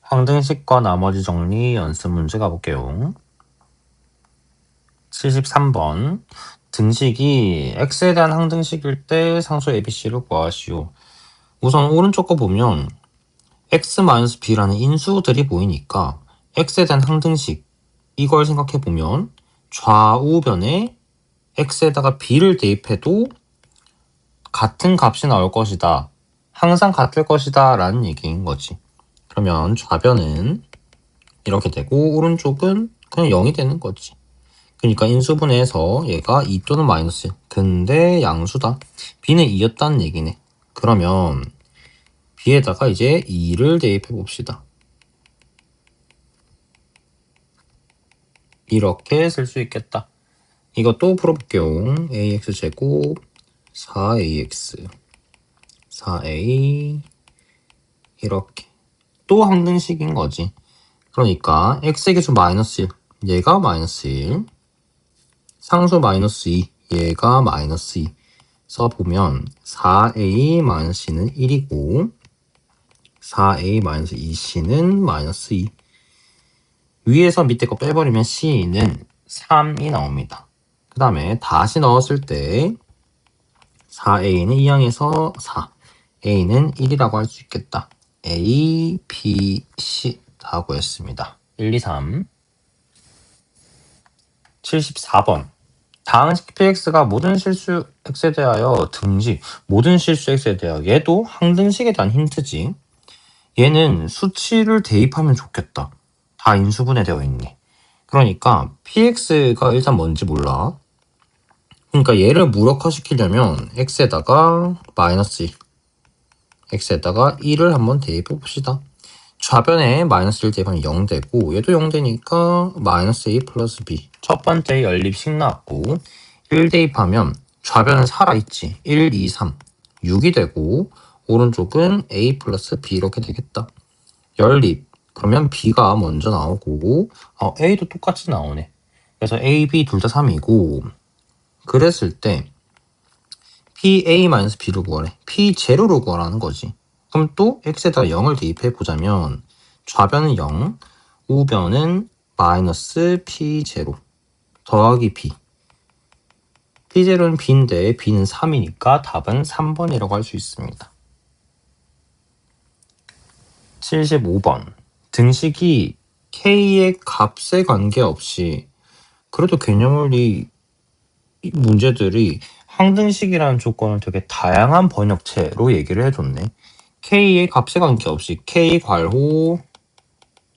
항등식과 나머지 정리 연습 문제 가볼게요. 73번. 등식이 x에 대한 항등식일 때 상수 ABC를 구하시오. 우선 오른쪽 거 보면 x-b라는 인수들이 보이니까 x에 대한 항등식, 이걸 생각해보면 좌우변에 x에다가 b를 대입해도 같은 값이 나올 것이다. 항상 같을 것이다 라는 얘기인 거지. 그러면 좌변은 이렇게 되고 오른쪽은 그냥 0이 되는 거지. 그러니까 인수분해에서 얘가 2 또는 마이너스 1. 근데 양수다. b는 2였다는 얘기네. 그러면 b에다가 이제 2를 대입해 봅시다. 이렇게 쓸 수 있겠다. 이것도 풀어볼게요. ax제곱 4ax 4a 이렇게 또 항등식인 거지. 그러니까 x의 개수 마이너스 1, 얘가 마이너스 1, 상수 마이너스 2, 얘가 마이너스 2 써보면 4a-c는 1이고 4a-2c는 마이너스 2. 위에서 밑에 거 빼버리면 c는 3이 나옵니다. 그 다음에 다시 넣었을 때 4a는 2항에서 4, a는 1이라고 할 수 있겠다. a, b, c 다 구했습니다. 1, 2, 3. 74번. 다항식 px가 모든 실수 x에 대하여 등식, 모든 실수 x에 대하여, 얘도 항등식에 대한 힌트지. 얘는 수치를 대입하면 좋겠다. 다 인수분해 되어 있네. 그러니까 px가 일단 뭔지 몰라. 그러니까 얘를 무력화시키려면 x에다가 마이너스 1, x에다가 1을 한번 대입해 봅시다. 좌변에 마이너스 1 대입하면 0 되고 얘도 0 되니까 마이너스 a 플러스 b. 첫 번째 연립식 나왔고 1 대입하면 좌변은 살아있지. 1, 2, 3, 6이 되고 오른쪽은 a 플러스 b 이렇게 되겠다. 연립. 그러면 b가 먼저 나오고 a도 똑같이 나오네. 그래서 a, b 둘 다 3이고 그랬을 때 pa-b를 구하래. p0를 구하라는 거지. 그럼 또 x에다가 0을 대입해 보자면 좌변은 0, 우변은 마이너스 p0 더하기 b. p0는 b인데 b는 3이니까 답은 3번이라고 할 수 있습니다. 75번. 등식이 k의 값에 관계없이, 그래도 개념원리 문제들이 항등식이라는 조건을 되게 다양한 번역체로 얘기를 해줬네. k의 값에 관계없이 k 괄호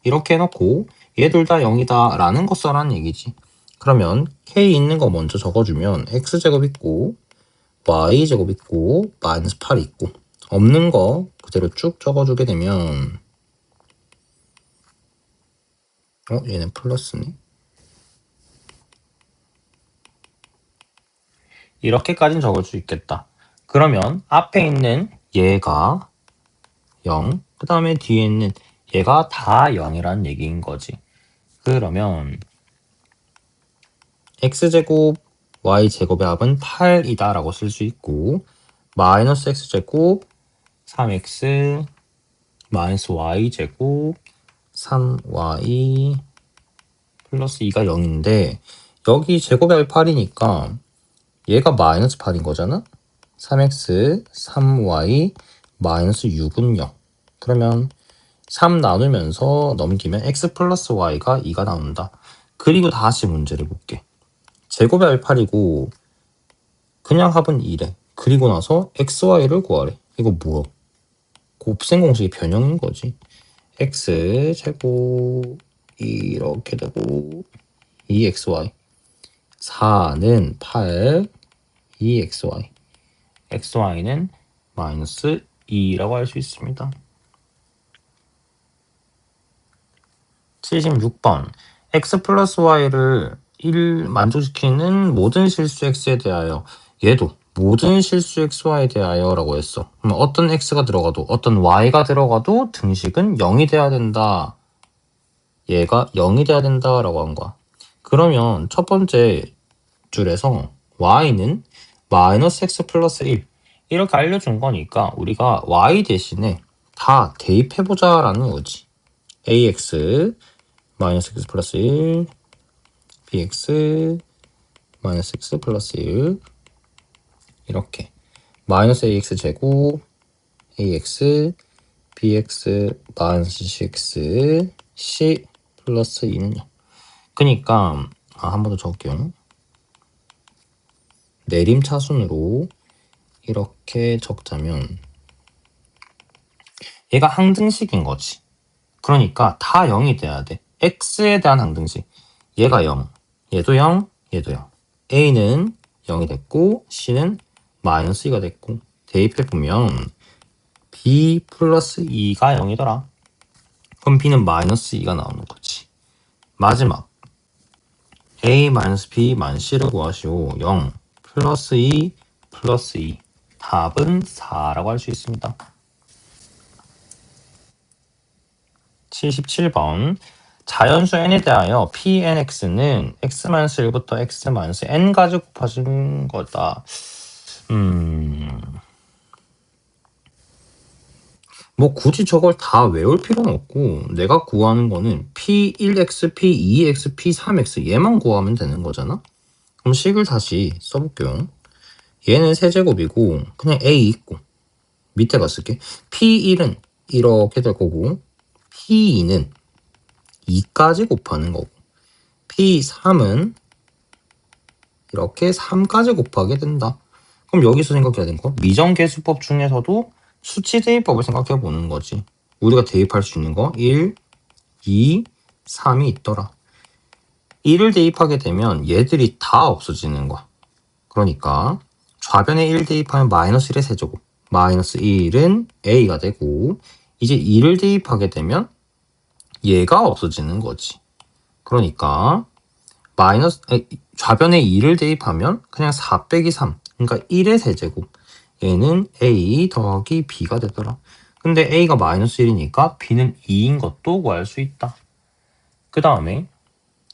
이렇게 해놓고 얘들 다 0이다 라는 거 써라는 얘기지. 그러면 k 있는 거 먼저 적어주면 x제곱 있고 y제곱 있고 마이너스 8 있고 없는 거 그대로 쭉 적어주게 되면 얘는 플러스네. 이렇게까지는 적을 수 있겠다. 그러면 앞에 있는 얘가 0, 그 다음에 뒤에 있는 얘가 다 0이라는 얘기인 거지. 그러면 x제곱 y제곱의 합은 8이다 라고 쓸 수 있고 마이너스 x제곱 3x 마이너스 y제곱 3y 플러스 2가 0인데 여기 제곱의 합이 8이니까 얘가 마이너스 8인 거잖아? 3x 3y 마이너스 6은 0. 그러면 3 나누면서 넘기면 x 플러스 y가 2가 나온다. 그리고 다시 문제를 볼게. 제곱의 합이 8이고 그냥 합은 2래. 그리고 나서 xy를 구하래. 이거 뭐야? 곱셈 공식의 변형인 거지. x 제곱 이렇게 되고 2xy 4는 8 2xy xy는 마이너스 2라고 할 수 있습니다. 76번. x 플러스 y를 1 만족시키는 모든 실수 x에 대하여, 얘도 모든 실수 xy에 대하여 라고 했어. 그럼 어떤 x가 들어가도 어떤 y가 들어가도 등식은 0이 돼야 된다. 얘가 0이 돼야 된다 라고 한 거야. 그러면 첫 번째 줄에서 y는 마이너스 x 플러스 1 이렇게 알려준 거니까 우리가 y 대신에 다 대입해보자 라는 거지. ax 마이너스 x 플러스 1 bx 마이너스 x 플러스 1 이렇게 마이너스 ax 제곱 ax bx 마이너스 cx c 플러스 2는요. 그니까 한 번 더 적을게요. 내림차순으로 이렇게 적자면 얘가 항등식인 거지. 그러니까 다 0이 돼야 돼. x에 대한 항등식. 얘가 0, 얘도 0, 얘도 0. a는 0이 됐고 c는 마이너스 2가 됐고 대입해보면 b 플러스 2가 0이더라. 그럼 b는 마이너스 2가 나오는 거지. 마지막 a 마이너스 b 마이너스 c를 구하시오. 0 플러스 2 플러스 2 답은 4라고 할 수 있습니다. 77번 자연수 n에 대하여 pnx는 x-1부터 x-n까지 곱하신 거다. 뭐 굳이 저걸 다 외울 필요는 없고 내가 구하는 거는 p1x, p2x, p3x 얘만 구하면 되는 거잖아. 그럼 식을 다시 써볼게요. 얘는 세제곱이고 그냥 a 있고 밑에가 쓸게. p1은 이렇게 될 거고 p2는 2까지 곱하는 거고 p3은 이렇게 3까지 곱하게 된다. 그럼 여기서 생각해야 되는 거 미정계수법 중에서도 수치 대입법을 생각해 보는 거지. 우리가 대입할 수 있는 거 1, 2, 3이 있더라. 1을 대입하게 되면 얘들이 다 없어지는 거야. 그러니까 좌변에 1 대입하면 마이너스 1의 세제곱 마이너스 1은 a가 되고 이제 2를 대입하게 되면 얘가 없어지는 거지. 그러니까 좌변에 2를 대입하면 그냥 4 빼기 3 그러니까 1의 세제곱 얘는 a 더하기 b가 되더라. 근데 a가 마이너스 1이니까 b는 2인 것도 구할 수 있다. 그 다음에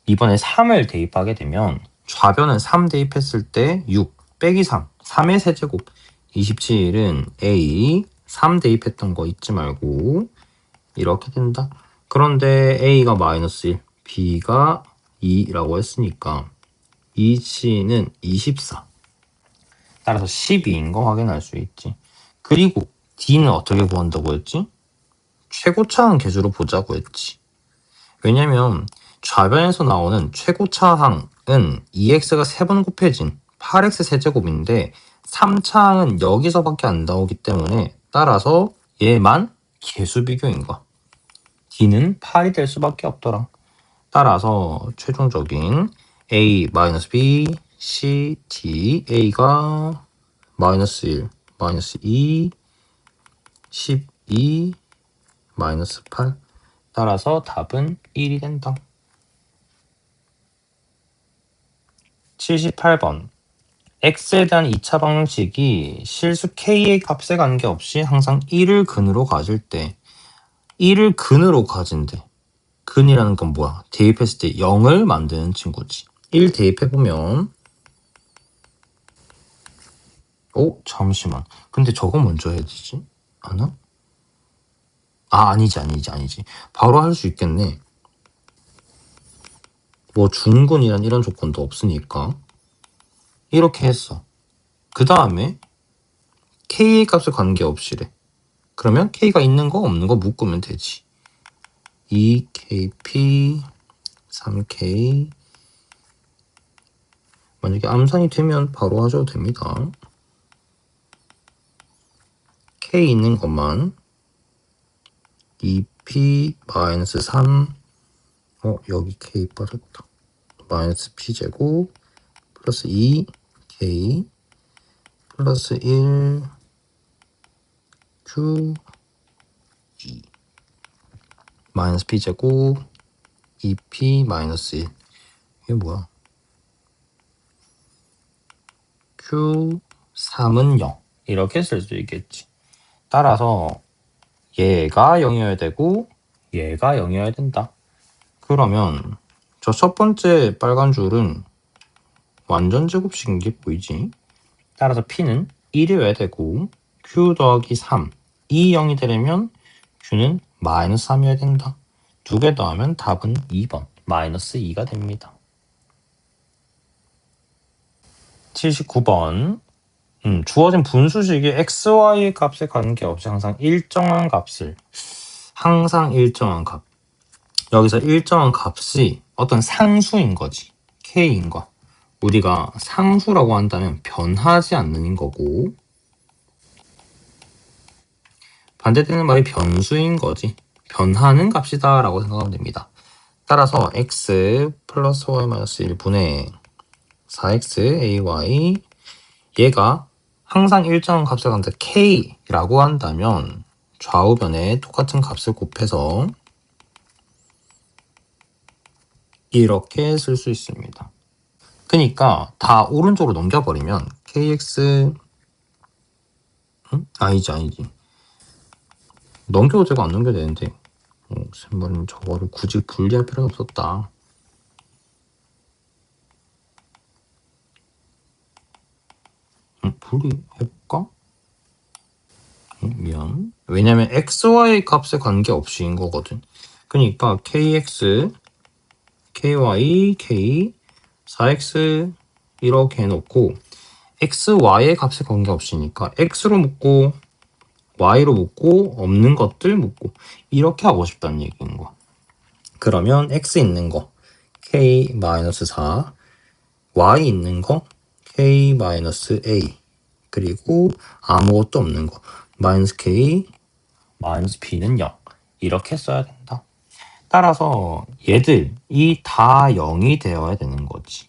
이번에 3을 대입하게 되면 좌변은 3 대입했을 때 6 빼기 3 3의 세제곱 27은 a 3 대입했던 거 잊지 말고 이렇게 된다. 그런데 a가 마이너스 1 b가 2라고 했으니까 2c는 24 따라서 12인 거 확인할 수 있지. 그리고 d는 어떻게 구한다고 했지? 최고차항 계수로 보자고 했지. 왜냐면 좌변에서 나오는 최고차항은 2x가 3번 곱해진 8x 세제곱인데 3차항은 여기서밖에 안 나오기 때문에 따라서 얘만 계수 비교인 거야. d는 8이 될 수밖에 없더라. 따라서 최종적인 a-b, c, d, a가 마이너스 1, 마이너스 2, 12, 마이너스 8 따라서 답은 1이 된다. 78번 x에 대한 2차 방정식이 실수 k의 값에 관계없이 항상 1을 근으로 가질 때 1을 근으로 가진대. 근이라는 건 뭐야? 대입했을 때 0을 만드는 친구지. 1 대입해보면 잠시만. 근데 저거 먼저 해야 되지? 아나? 아니지. 바로 할 수 있겠네. 뭐 중근이란 이런 조건도 없으니까 이렇게 했어. 그 다음에 k의 값에 관계없이래. 그러면 k가 있는 거 없는 거 묶으면 되지. 2kp 3k 만약에 암산이 되면 바로 하셔도 됩니다. k 있는 것만 2p-3 여기 k 빠졌다. 마이너스 p제곱 플러스 2k 플러스 1 q 2 마이너스 p제곱 2p 마이너스 1 이게 뭐야? q3은 0 이렇게 쓸 수 있겠지. 따라서 얘가 0이어야 되고 얘가 0이어야 된다. 그러면 저 첫 번째 빨간 줄은 완전 제곱식인 게 보이지? 따라서 p는 1이어야 되고 q 더하기 3 이 0이 되려면 q는 마이너스 3이어야 된다. 두 개 더하면 답은 2번 마이너스 2가 됩니다. 79번 주어진 분수식이 xy의 값에 관계없이 항상 일정한 값 여기서 일정한 값이 어떤 상수인 거지. k인 거. 우리가 상수라고 한다면 변하지 않는 거고 반대되는 말이 변수인 거지. 변하는 값이다 라고 생각하면 됩니다. 따라서 x 플러스 y 마이너스 1분의 4x ay 얘가 항상 일정한 값을 갖는데 k라고 한다면 좌우변에 똑같은 값을 곱해서 이렇게 쓸 수 있습니다. 그러니까 다 오른쪽으로 넘겨버리면 kx 아니지 넘겨도 되고 안 넘겨도 되는데 쌤말은 저거를 굳이 분리할 필요는 없었다. 분리해볼까? 미안. 왜냐면 xy 값에 관계없이인 거거든. 그러니까 kx, ky, k, 4x 이렇게 해놓고 x, y의 값에 관계없이니까 x로 묶고 y로 묶고 없는 것들 묶고 이렇게 하고 싶다는 얘기인 거야. 그러면 x 있는 거 k-4 y 있는 거 k-a 그리고 아무것도 없는 거 마이너스 k 마이너스 b는 0 이렇게 써야 된다. 따라서 얘들이 다 0이 되어야 되는 거지.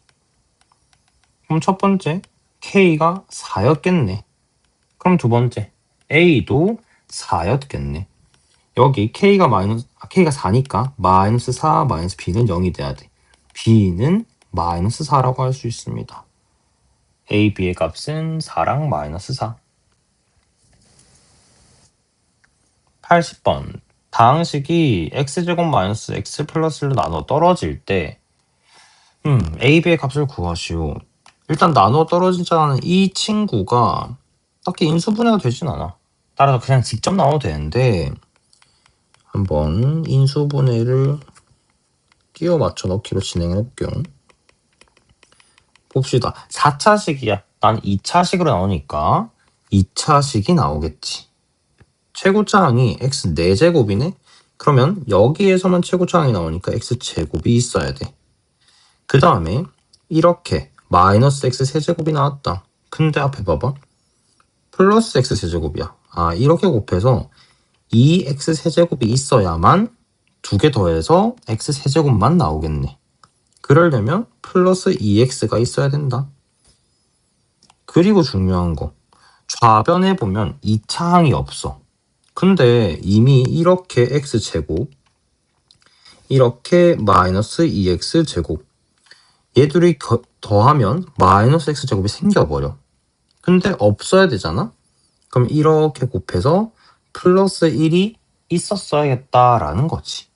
그럼 첫 번째 k가 4였겠네. 그럼 두 번째 a도 4였겠네. 여기 k가 4니까 마이너스 4 마이너스 b는 0이 돼야 돼. b는 마이너스 4라고 할 수 있습니다. a, b의 값은 4랑 마이너스 4. 80번 다항식이 x제곱 마이너스 x 플러스 1로 나눠 떨어질 때 a, b의 값을 구하시오. 일단 나눠 떨어지자는 이 친구가 딱히 인수분해가 되진 않아. 따라서 그냥 직접 나눠도 되는데 한번 인수분해를 끼워 맞춰 넣기로 진행을 해볼게요. 봅시다. 4차식이야. 난 2차식으로 나오니까 2차식이 나오겠지. 최고차항이 x 4제곱이네? 그러면 여기에서만 최고차항이 나오니까 x제곱이 있어야 돼. 그 다음에 이렇게 마이너스 x 세제곱이 나왔다. 근데 앞에 봐봐. 플러스 x 세제곱이야. 이렇게 곱해서 2x 세제곱이 있어야만 두 개 더해서 x 세제곱만 나오겠네. 그러려면 플러스 2x가 있어야 된다. 그리고 중요한 거. 좌변에 보면 2차항이 없어. 근데 이미 이렇게 x제곱, 이렇게 마이너스 2x제곱 얘들이 더하면 마이너스 x제곱이 생겨버려. 근데 없어야 되잖아? 그럼 이렇게 곱해서 플러스 1이 있었어야겠다라는 거지.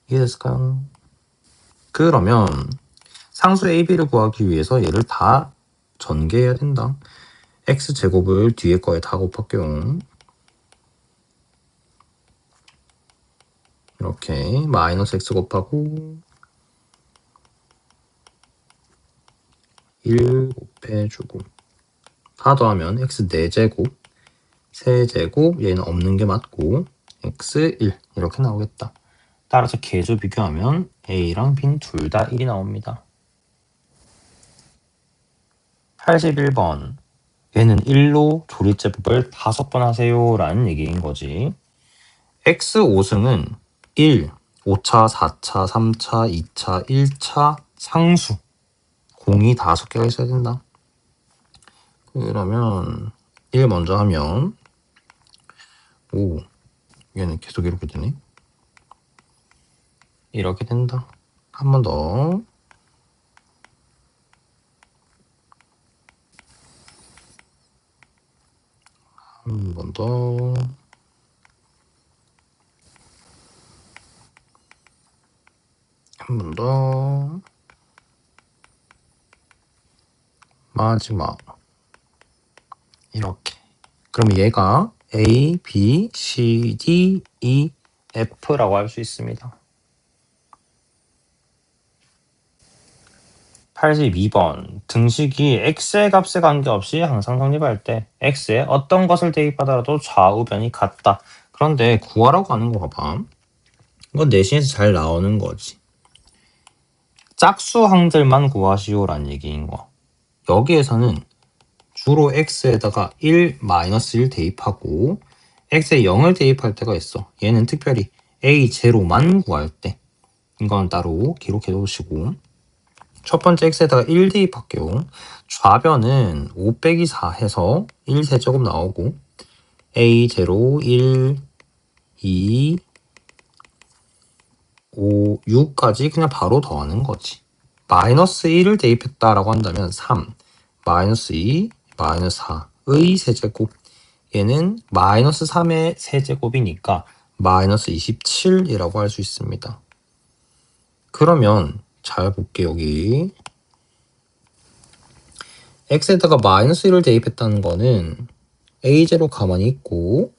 이해됐을까요? 그러면 상수 AB를 구하기 위해서 얘를 다 전개해야 된다. x제곱을 뒤에 거에 다 곱할게요. 이렇게 마이너스 x 곱하고 1 곱해주고 다 더하면 x 4제곱 3제곱 얘는 없는 게 맞고 x 1 이렇게 나오겠다. 따라서 계수 비교하면 a랑 b는 둘 다 1이 나옵니다. 81번 얘는 1로 조리제법을 5번 하세요 라는 얘기인 거지. x 5승은 1, 5차, 4차, 3차, 2차, 1차 상수 공이 5개가 있어야 된다. 그러면 1 먼저 하면 얘는 계속 이렇게 되네. 이렇게 된다. 한 번 더. 한 번 더. 한 번 더. 마지막. 이렇게. 그럼 얘가 A, B, C, D, E, F라고 할 수 있습니다. 82번. 등식이 x의 값에 관계없이 항상 성립할 때 x에 어떤 것을 대입하더라도 좌우변이 같다. 그런데 구하라고 하는 거 봐봐. 이건 내신에서 잘 나오는 거지. 짝수항들만 구하시오라는 얘기인 거. 여기에서는 주로 x에다가 1, -1 대입하고 x에 0을 대입할 때가 있어. 얘는 특별히 a0만 구할 때. 이건 따로 기록해 놓으시고, 첫 번째 x에다가 1 대입할게요. 좌변은 5 빼기 4 해서 1 세제곱 나오고, a0, 1, 2, 5, 6까지 그냥 바로 더하는 거지. 마이너스 1을 대입했다라고 한다면 3, 마이너스 2, 마이너스 4의 세제곱. 얘는 마이너스 3의 세제곱이니까 마이너스 27이라고 할 수 있습니다. 그러면 잘 볼게. 여기 x에다가 마이너스 1을 대입했다는 거는 a0 가만히 있고,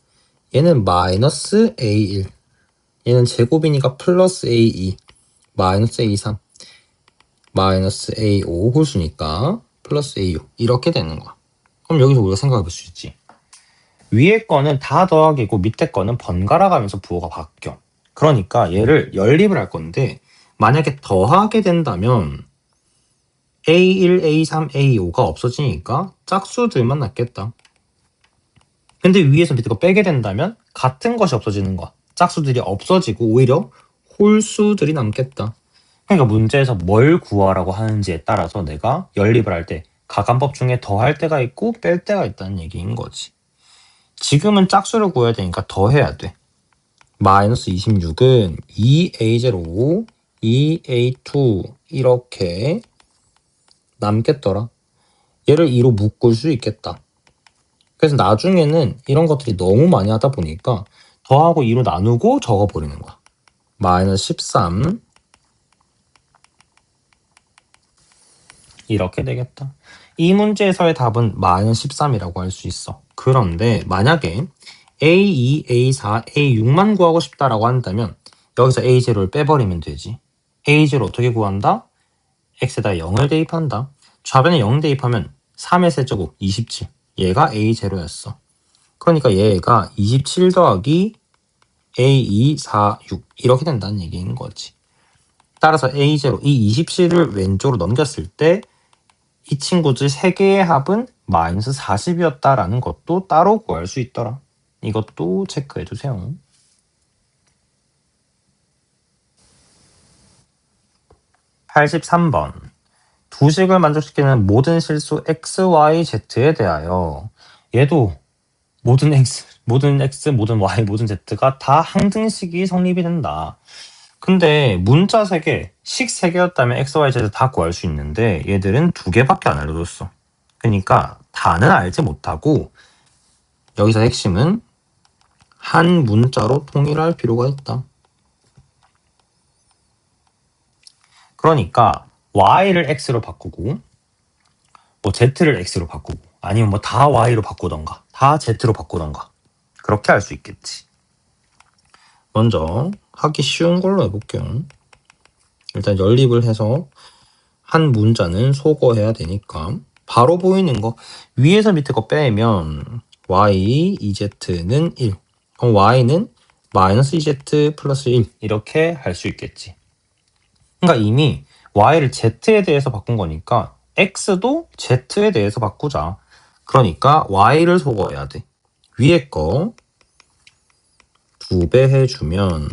얘는 마이너스 a1, 얘는 제곱이니까 플러스 a2, 마이너스 a3, 마이너스 a5 홀수니까 플러스 a6 이렇게 되는 거야. 그럼 여기서 우리가 생각해 볼 수 있지. 위에 거는 다 더하기고 밑에 거는 번갈아 가면서 부호가 바뀌어. 그러니까 얘를 연립을 할 건데, 만약에 더하게 된다면 A1, A3, A5가 없어지니까 짝수들만 남겠다. 근데 위에서 밑에 거 빼게 된다면 같은 것이 없어지는 거야. 짝수들이 없어지고 오히려 홀수들이 남겠다. 그러니까 문제에서 뭘 구하라고 하는지에 따라서 내가 연립을 할 때 가감법 중에 더할 때가 있고 뺄 때가 있다는 얘기인 거지. 지금은 짝수를 구해야 되니까 더해야 돼. 마이너스 26은 2a0, 2a2 이렇게 남겠더라. 얘를 2로 묶을 수 있겠다. 그래서 나중에는 이런 것들이 너무 많이 하다 보니까 더하고 2로 나누고 적어버리는 거야. 마이너스 13 이렇게 되겠다. 이 문제에서의 답은 마이너스 13이라고 할 수 있어. 그런데 만약에 A2, A4, A6만 구하고 싶다라고 한다면 여기서 A0를 빼버리면 되지. A0 어떻게 구한다? x에다 0을 대입한다. 좌변에 0 대입하면 3의 세제곱 27. 얘가 A0였어. 그러니까 얘가 27 더하기 A2, 4, 6 이렇게 된다는 얘기인 거지. 따라서 A0, 이 27을 왼쪽으로 넘겼을 때 이 친구들 3개의 합은 마이너스 40이었다라는 것도 따로 구할 수 있더라. 이것도 체크해 주세요. 83번. 두식을 만족시키는 모든 실수 x, y, z에 대하여 얘도 모든 x, 모든 y, 모든 z가 다 항등식이 성립이 된다. 근데 문자 3개, 식 3개였다면 x, y, z 다 구할 수 있는데 얘들은 2개밖에 안 알려줬어. 그러니까 다는 알지 못하고 여기서 핵심은 한 문자로 통일할 필요가 있다. 그러니까 y를 x로 바꾸고 뭐 z를 x로 바꾸고 아니면 뭐 다 y로 바꾸던가 다 z로 바꾸던가 그렇게 할 수 있겠지. 먼저 하기 쉬운 걸로 해볼게요. 일단 연립을 해서 한 문자는 소거해야 되니까 바로 보이는 거 위에서 밑에 거 빼면 y, 2z는 1. 그럼 y는 마이너스 2z 플러스 1 이렇게 할 수 있겠지. 그러니까 이미 y를 z에 대해서 바꾼 거니까 x도 z에 대해서 바꾸자. 그러니까 y를 소거해야 돼. 위에 거 2배 해주면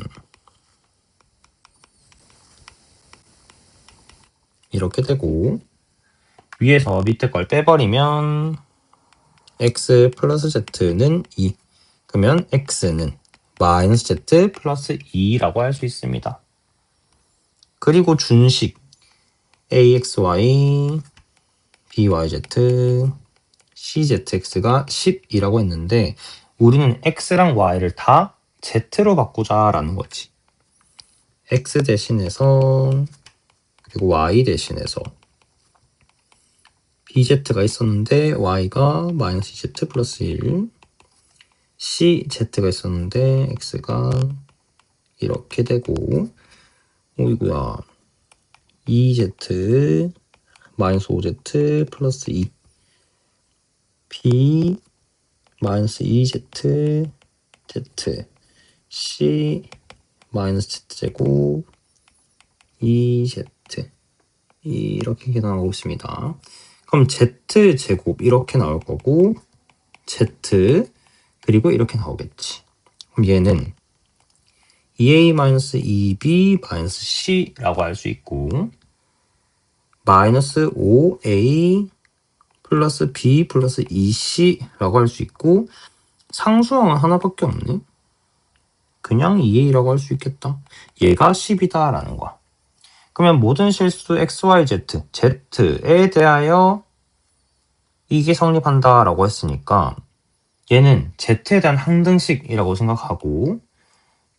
이렇게 되고 위에서 밑에 걸 빼버리면 x 플러스 z는 2. 그러면 x는 마이너스 z 플러스 2라고 할 수 있습니다. 그리고 준식 axy, byz, czx가 10이라고 했는데 우리는 x랑 y를 다 z로 바꾸자라는 거지. x 대신해서 그리고 y 대신해서 bz가 있었는데 y가 마이너스 2z 플러스 1, cz가 있었는데 x가 이렇게 되고, 오이구야. 2z 마이너스 5z 플러스 2 b 마이너스 2z z c 마이너스 z제곱 2z 이렇게 계산하고 있습니다. 그럼 z제곱 이렇게 나올 거고 z 그리고 이렇게 나오겠지. 그럼 얘는 2a-2b-c라고 할 수 있고 마이너스 5a 플러스 b 플러스 2c라고 할 수 있고 상수항은 하나밖에 없네. 그냥 2a라고 할 수 있겠다. 얘가 10이다 라는 거야. 그러면 모든 실수 x, y, z, z에 대하여 이게 성립한다 라고 했으니까 얘는 z에 대한 항등식이라고 생각하고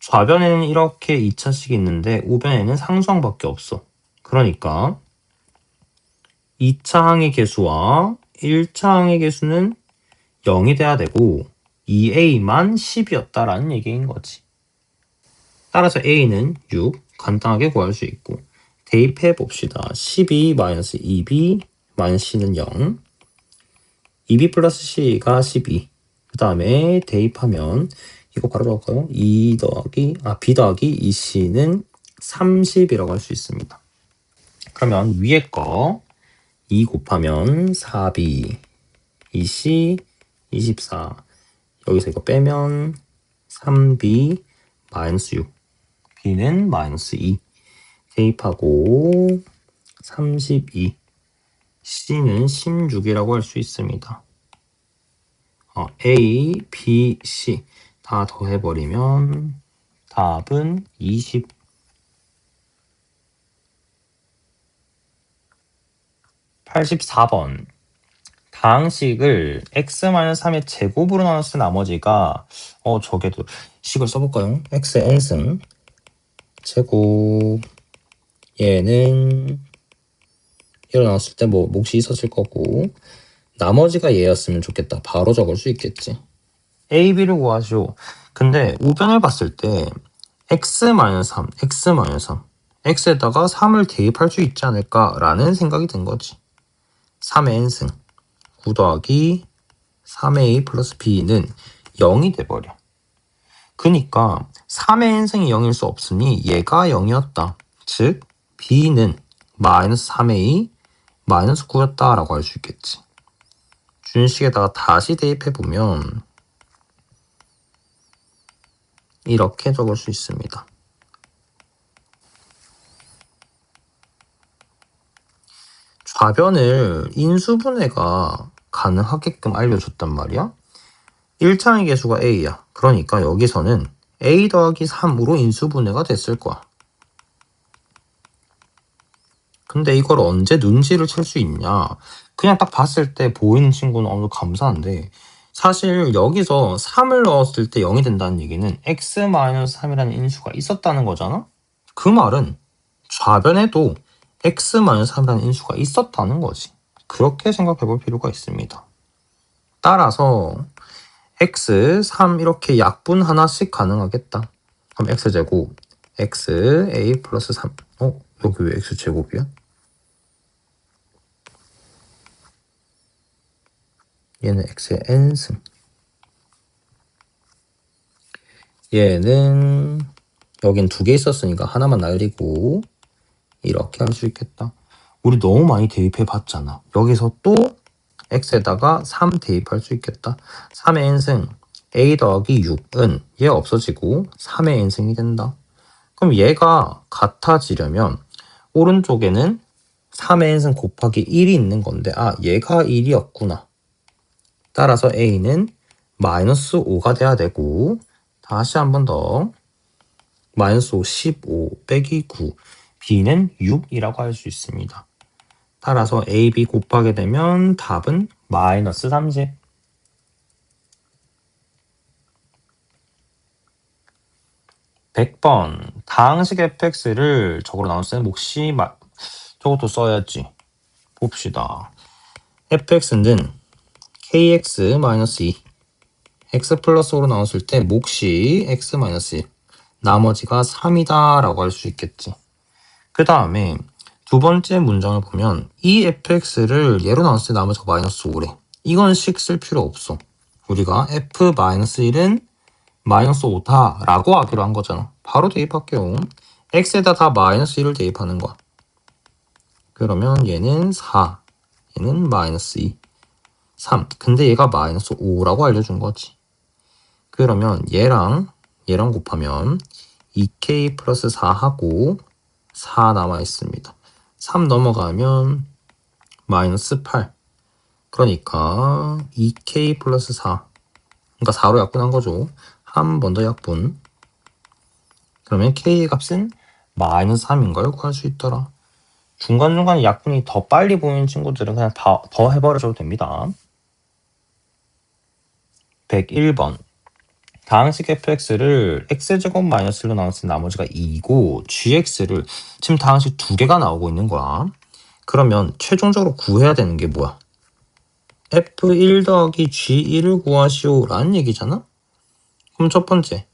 좌변에는 이렇게 2차식이 있는데 우변에는 상수항밖에 없어. 그러니까 2차 항의 개수와 1차 항의 개수는 0이 돼야 되고 2a만 10이었다라는 얘기인 거지. 따라서 a는 6 간단하게 구할 수 있고 대입해 봅시다. 12-2b -c는 0 2b 플러스 c가 12 그 다음에 대입하면 이거 바로 적을까요? b 더하기 2c는 30이라고 할 수 있습니다. 그러면 위에 거 2 곱하면 4b 2c 24 여기서 이거 빼면 3b 마이너스 6 b는 마이너스 2 대입하고 32 c는 16이라고 할 수 있습니다. A, B, C 다 더해버리면 답은 20 84번 다항식을 x-3의 제곱으로 나눴을 나머지가 저게도 식을 써볼까요? x의 n승 제곱 얘는 얘로 나눴을 때 뭐 몫이 있었을 거고 나머지가 얘였으면 좋겠다. 바로 적을 수 있겠지. a, b를 구하시오. 근데 우변을 봤을 때 x-3, x-3 x에다가 3을 대입할 수 있지 않을까라는 생각이 든 거지. 3의 n승 9 더하기 3a 플러스 b는 0이 돼버려. 그니까 3의 n승이 0일 수 없으니 얘가 0이었다. 즉 b는 마이너스 3a 마이너스 9였다 라고 할 수 있겠지. 준식에다가 다시 대입해보면 이렇게 적을 수 있습니다. 좌변을 인수분해가 가능하게끔 알려줬단 말이야. 1차의 개수가 a야. 그러니까 여기서는 a 더하기 3으로 인수분해가 됐을 거야. 근데 이걸 언제 눈치를 챌 수 있냐? 그냥 딱 봤을 때 보이는 친구는 어느 정도 감사한데 사실 여기서 3을 넣었을 때 0이 된다는 얘기는 x-3이라는 인수가 있었다는 거잖아? 그 말은 좌변에도 x-3이라는 인수가 있었다는 거지. 그렇게 생각해 볼 필요가 있습니다. 따라서 x, 3 이렇게 약분 하나씩 가능하겠다. 그럼 x제곱 x, a 플러스 3 여기 왜 x제곱이야? 얘는 x의 n승 얘는 여긴 2개 있었으니까 하나만 날리고 이렇게 할 수 있겠다. 우리 너무 많이 대입해 봤잖아. 여기서 또 x에다가 3 대입할 수 있겠다. 3의 n승 a 더하기 6은 얘 없어지고 3의 n승이 된다. 그럼 얘가 같아지려면 오른쪽에는 3의 n승 곱하기 1이 있는 건데 얘가 1이었구나. 따라서 a는 마이너스 5가 돼야 되고 다시 한 번 더 마이너스 5, 15 빼기 9 b는 6이라고 할 수 있습니다. 따라서 a, b 곱하게 되면 답은 마이너스 30. 100번 다항식 fx를 저거로 나눴을 때는 몫이 저것도 써야지. 봅시다. fx는 kx-2 x 플러스 5로 나눴을 때 몫이 x-1 나머지가 3이다 라고 할 수 있겠지. 그 다음에 두 번째 문장을 보면 이 fx를 예로 나눴을 때 나머지가 마이너스 5래. 이건 식 쓸 필요 없어. 우리가 f-1은 마이너스 5다 라고 하기로 한 거잖아. 바로 대입할게요. x에다 다 마이너스 1을 대입하는 거야. 그러면 얘는 4, 얘는 마이너스 2, 3. 근데 얘가 마이너스 5라고 알려준 거지. 그러면 얘랑 곱하면 2k 플러스 4하고 4 남아있습니다. 3 넘어가면 마이너스 8. 그러니까 2k 플러스 4. 그러니까 4로 약분한 거죠. 한 번 더 약분. 그러면 k의 값은 마이너스 3인 걸 구할 수 있더라. 중간중간 약분이 더 빨리 보이는 친구들은 그냥 더 해버려줘도 됩니다. 101번. 다항식 fx를 x제곱 마이너스 1로 나눴을 때 나머지가 2이고 gx를 지금 다항식 두 개가 나오고 있는 거야. 그러면 최종적으로 구해야 되는 게 뭐야? f1 더하기 g1을 구하시오 라는 얘기잖아? 그럼 첫 번째,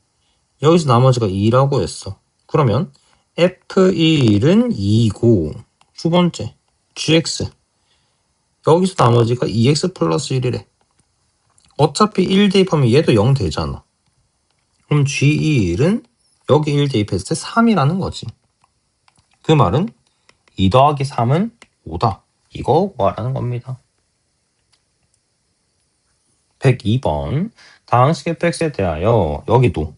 여기서 나머지가 2라고 했어. 그러면 f1은 2이고 두 번째, gx 여기서 나머지가 2x 플러스 1이래. 어차피 1 대입하면 얘도 0 되잖아. 그럼 g1은 여기 1 대입했을 때 3이라는 거지. 그 말은 2 더하기 3은 5다. 이거 구하라는 겁니다. 102번. 다항식 fx에 대하여 여기도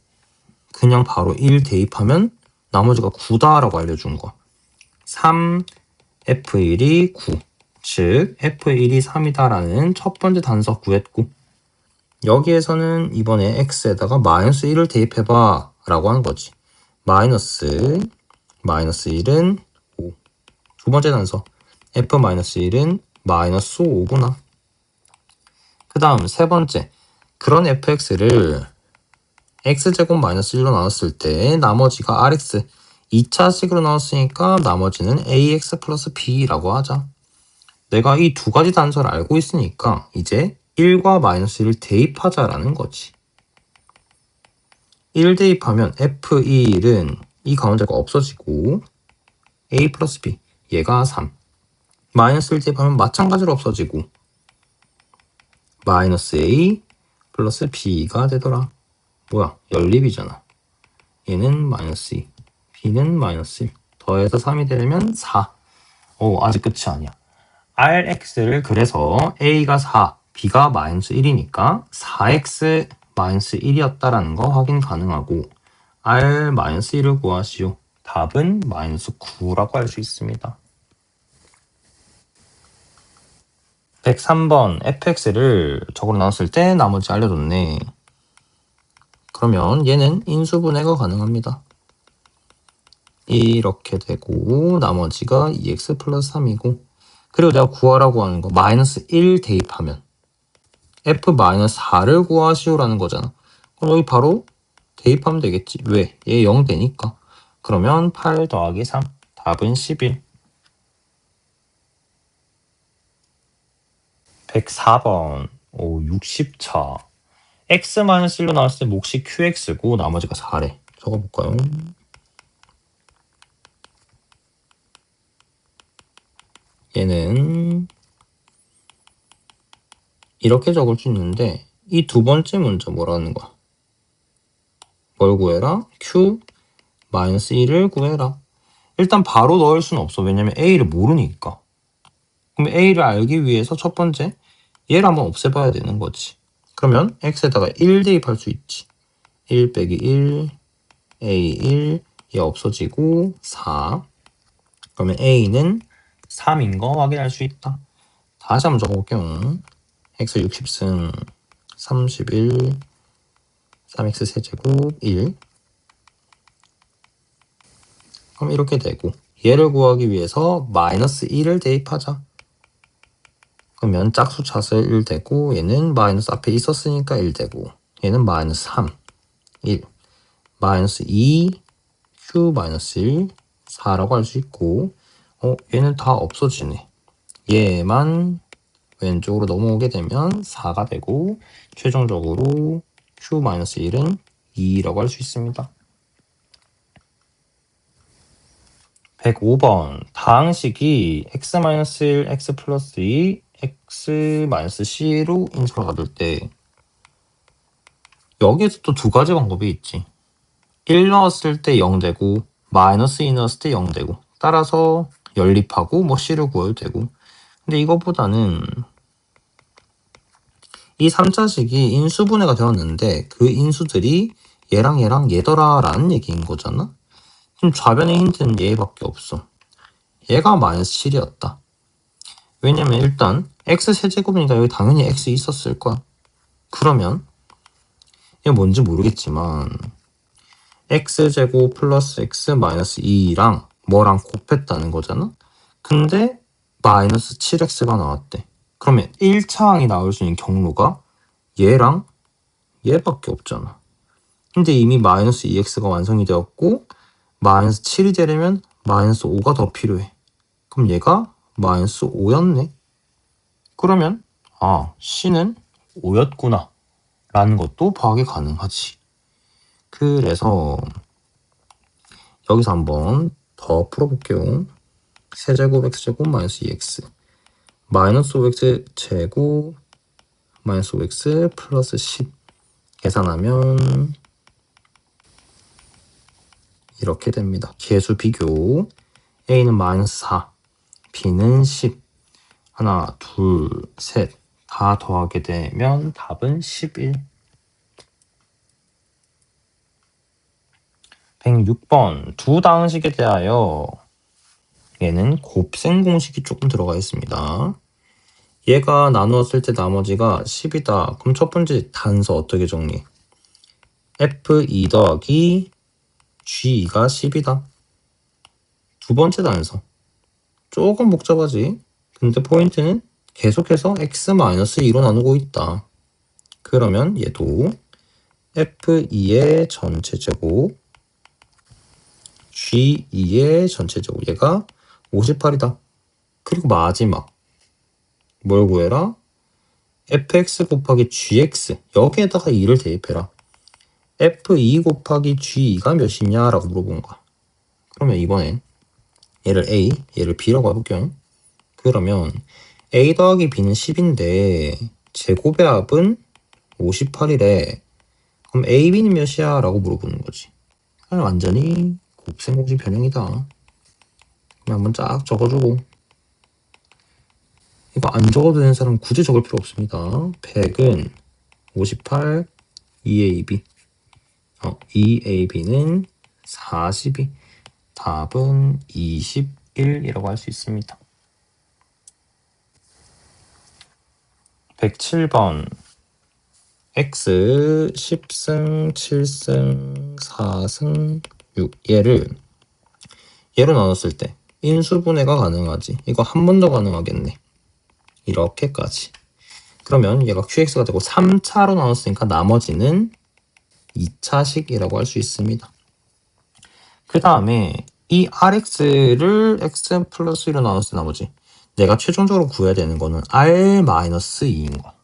그냥 바로 1 대입하면 나머지가 9다라고 알려준 거야. 3, f1이 9. 즉 f1이 3이다라는 첫 번째 단서 구했고 여기에서는 이번에 x에다가 마이너스 1을 대입해봐 라고 하는 거지. 마이너스 1은 5. 두 번째 단서 f-1은 마이너스 5구나. 그 다음 세 번째, 그런 fx를 x제곱 마이너스 1로 나눴을 때 나머지가 rx 2차식으로 나눴으니까 나머지는 ax 플러스 b라고 하자. 내가 이 두 가지 단서를 알고 있으니까 이제 1과 마이너스 1을 대입하자라는 거지. 1 대입하면 f1은 이 가운데가 없어지고 a 플러스 b 얘가 3. 마이너스 1 대입하면 마찬가지로 없어지고 마이너스 a 플러스 b가 되더라. 뭐야? 연립이잖아. 얘는 마이너스 2, b는 마이너스 1. 더해서 3이 되려면 4. 오, 아직 끝이 아니야. rx를 그래서 a가 4, b가 마이너스 1이니까 4x 마이너스 1이었다라는 거 확인 가능하고 r 마이너스 1을 구하시오. 답은 마이너스 9라고 할 수 있습니다. 103번 fx를 저거로 나눴을 때 나머지 알려줬네. 그러면 얘는 인수분해가 가능합니다. 이렇게 되고 나머지가 2x 플러스 3이고 그리고 내가 구하라고 하는 거 마이너스 1 대입하면 f-4를 구하시오라는 거잖아. 그럼 여기 바로 대입하면 되겠지. 왜? 얘 0 되니까. 그러면 8 더하기 3 답은 11. 104번. 오, 60차. x-1로 나왔을 때 몫이 qx고 나머지가 4래. 적어볼까요? 얘는 이렇게 적을 수 있는데 이 두 번째 문제 뭐라는 거야? 뭘 구해라? q-1을 구해라. 일단 바로 넣을 수는 없어. 왜냐면 a를 모르니까. 그럼 a를 알기 위해서 첫 번째 얘를 한번 없애봐야 되는 거지. 그러면 x에다가 1 대입할 수 있지. 1 빼기 1, a1, 얘 없어지고 4. 그러면 a는 3인 거 확인할 수 있다. 다시 한번 적어볼게요. x 60승 31, 3x 세제곱 1. 그럼 이렇게 되고 얘를 구하기 위해서 마이너스 1을 대입하자. 그러면 짝수 차수 1 되고 얘는 마이너스 앞에 있었으니까 1 되고 얘는 마이너스 3, 1, 마이너스 2, q 마이너스 1, 4라고 할 수 있고 얘는 다 없어지네. 얘만 왼쪽으로 넘어오게 되면 4가 되고 최종적으로 q 마이너스 1은 2라고 할 수 있습니다. 105번 다항식이 x-1, x 플러스 2, x-c로 인수를 받을 때 여기에서 또 두 가지 방법이 있지. 1 넣었을 때 0 되고 마이너스 2 넣었을 때 0 되고 따라서 연립하고 뭐 c를 구해도 되고 근데 이거보다는 이 3차식이 인수분해가 되었는데 그 인수들이 얘랑 얘랑 얘더라 라는 얘기인 거잖아. 그럼 좌변의 힌트는 얘밖에 없어. 얘가 마이너스 7이었다. 왜냐면 일단 x 세제곱이니까 여기 당연히 x 있었을 거야. 그러면 이게 뭔지 모르겠지만 x제곱 플러스 x 마이너스 2랑 뭐랑 곱했다는 거잖아. 근데 마이너스 7x가 나왔대. 그러면 1차항이 나올 수 있는 경로가 얘랑 얘밖에 없잖아. 근데 이미 마이너스 2x가 완성이 되었고 마이너스 7이 되려면 마이너스 5가 더 필요해. 그럼 얘가 마이너스 5였네. 그러면 c는 5였구나 라는 것도 파악이 가능하지. 그래서 여기서 한번 더 풀어볼게요. 세제곱 x제곱 마이너스 2x 마이너스 5x 제곱 마이너스 5x 플러스 10 계산하면 이렇게 됩니다. 계수 비교 a는 마이너스 4 b는 10 하나 둘 셋 다 더하게 되면 답은 11. 106번 두 다항식에 대하여 얘는 곱셈 공식이 조금 들어가 있습니다. 얘가 나누었을 때 나머지가 10이다. 그럼 첫 번째 단서 어떻게 정리? f2 더하기 g2가 10이다. 두 번째 단서 조금 복잡하지? 근데 포인트는 계속해서 x-2로 나누고 있다. 그러면 얘도 f2의 전체 제곱 g2의 전체 제곱 얘가 58이다. 그리고 마지막 뭘 구해라? fx 곱하기 gx 여기에다가 2를 대입해라. f2 곱하기 g2가 몇이냐 라고 물어본 거야. 그러면 이번엔 얘를 a, 얘를 b라고 해볼게요. 그러면 a 더하기 b는 10인데 제곱의 합은 58이래. 그럼 a, b는 몇이야? 라고 물어보는 거지. 완전히 곱셈 공식 변형이다. 그럼 한번 쫙 적어주고 이거 안 적어도 되는 사람 굳이 적을 필요 없습니다. 100은 58 2ab 2ab는 42 답은 21이라고 할 수 있습니다. 107번 x 10승 7승 4승 6 얘로 나눴을 때 인수분해가 가능하지. 이거 한 번 더 가능하겠네. 이렇게까지. 그러면 얘가 qx가 되고 3차로 나눴으니까 나머지는 2차식이라고 할 수 있습니다. 그 다음에 이 rx를 x 플러스 1로 나눴을 때 나머지 내가 최종적으로 구해야 되는 거는 r-2인 거야.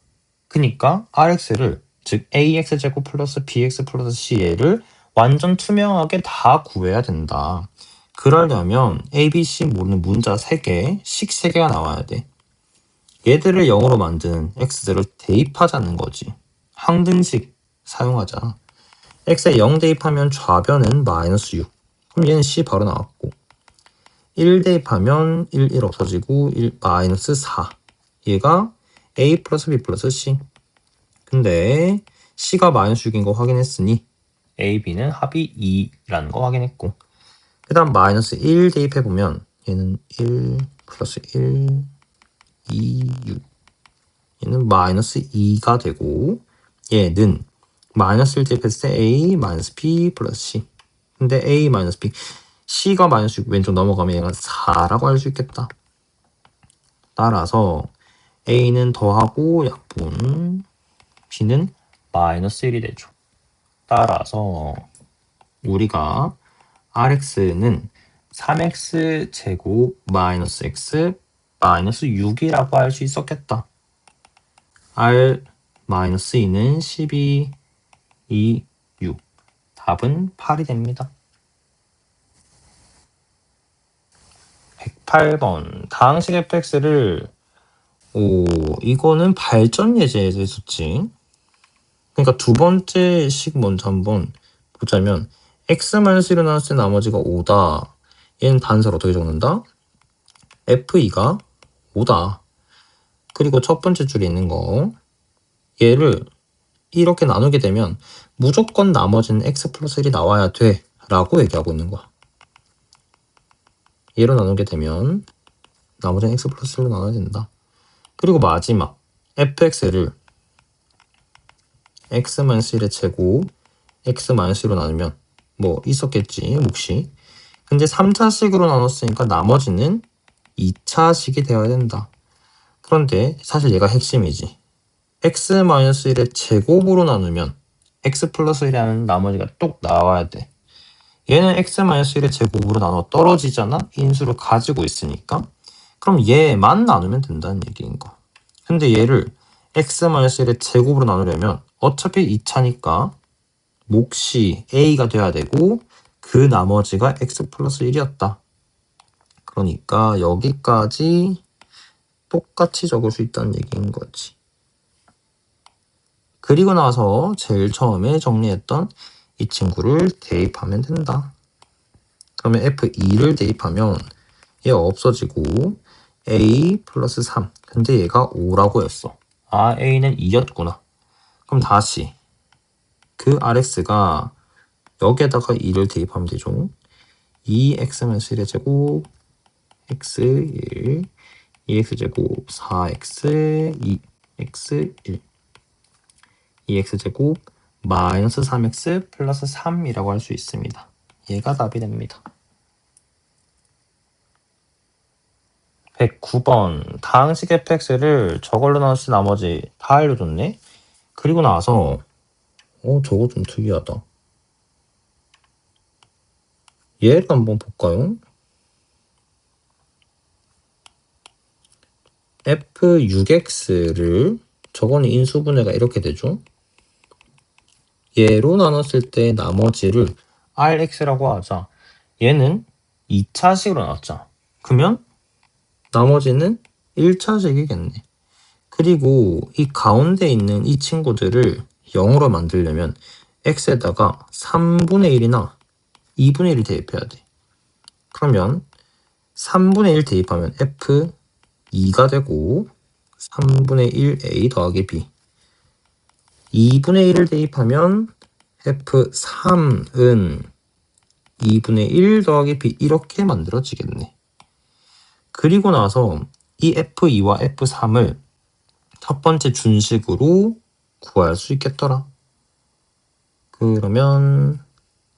그러니까 rx를 즉 ax제곱 플러스 bx 플러스 c를 완전 투명하게 다 구해야 된다. 그러려면 a, b, c 모르는 문자 3개, 식 3개가 나와야 돼. 얘들을 0으로 만드는 x들을 대입하자는 거지. 항등식 사용하자. x에 0 대입하면 좌변은 마이너스 6. 그럼 얘는 c 바로 나왔고 1 대입하면 1 없어지고 1 마이너스 4. 얘가 a 플러스 b 플러스 c. 근데 c가 마이너스 6인 거 확인했으니 a, b는 합이 2라는 거 확인했고 그 다음 마이너스 1 대입해보면 얘는 1 플러스 1 2, 6 얘는 마이너스 2가 되고 얘는 마이너스 1 대입했을 때 a 마이너스 b 플러스 c 근데 a 마이너스 b c가 마이너스 6 왼쪽 넘어가면 얘가 4라고 할 수 있겠다. 따라서 a는 더하고 약분 b는 마이너스 1이 되죠. 따라서 우리가 rx는 3x 제곱 마이너스 x 마이너스 6이라고 할 수 있었겠다. r 마이너스 2는 12, 2, 6. 답은 8이 됩니다. 108번 다항식 fx를 이거는 발전 예제에서 했었지. 그러니까 두 번째 식 먼저 한번 보자면 x-1로 나눴을 때 나머지가 5다. 얘는 단서로 어떻게 적는다? f2가 5다. 그리고 첫 번째 줄에 있는 거 얘를 이렇게 나누게 되면 무조건 나머지는 x 플러스 1이 나와야 돼 라고 얘기하고 있는 거야. 얘로 나누게 되면 나머지는 x 플러스 1로 나눠야 된다. 그리고 마지막 fx를 x-1의 제곱 x-1로 나누면 뭐 있었겠지 몫이. 근데 3차식으로 나눴으니까 나머지는 2차식이 되어야 된다. 그런데 사실 얘가 핵심이지. x-1의 제곱으로 나누면 x 플러스 1이라는 나머지가 똑 나와야 돼. 얘는 x-1의 제곱으로 나눠 떨어지잖아? 인수를 가지고 있으니까. 그럼 얘만 나누면 된다는 얘기인 거. 근데 얘를 x-1의 제곱으로 나누려면 어차피 2차니까 몫이 a가 돼야 되고 그 나머지가 x 플러스 1이었다. 그러니까 여기까지 똑같이 적을 수 있다는 얘기인 거지. 그리고 나서 제일 처음에 정리했던 이 친구를 대입하면 된다. 그러면 f2를 대입하면 얘 없어지고 a 플러스 3. 근데 얘가 5라고 했어. 아, a는 2였구나. 그럼 다시 그 rx가 여기에다가 2를 대입하면 되죠. 2x-1의 제곱 x1 2x제곱 4x 2x1 2x제곱 마이너스 3x 플러스 3이라고 할 수 있습니다. 얘가 답이 됩니다. 109번 다항식 fx를 저걸로 나눴을 나머지 다 알려줬네. 그리고 나서 저거 좀 특이하다. 얘를 한번 볼까요? f6x를 저거는 인수분해가 이렇게 되죠. 얘로 나눴을 때 나머지를 rx라고 하자. 얘는 2차식으로 나눴자. 그러면 나머지는 1차식이겠네. 그리고 이 가운데 있는 이 친구들을 0으로 만들려면 x에다가 3분의 1이나 2분의 1을 대입해야 돼. 그러면 3분의 1 대입하면 f2가 되고 3분의 1a 더하기 b 2분의 1을 대입하면 f3은 2분의 1 더하기 b 이렇게 만들어지겠네. 그리고 나서 이 f2와 f3을 첫 번째 준식으로 구할 수 있겠더라. 그러면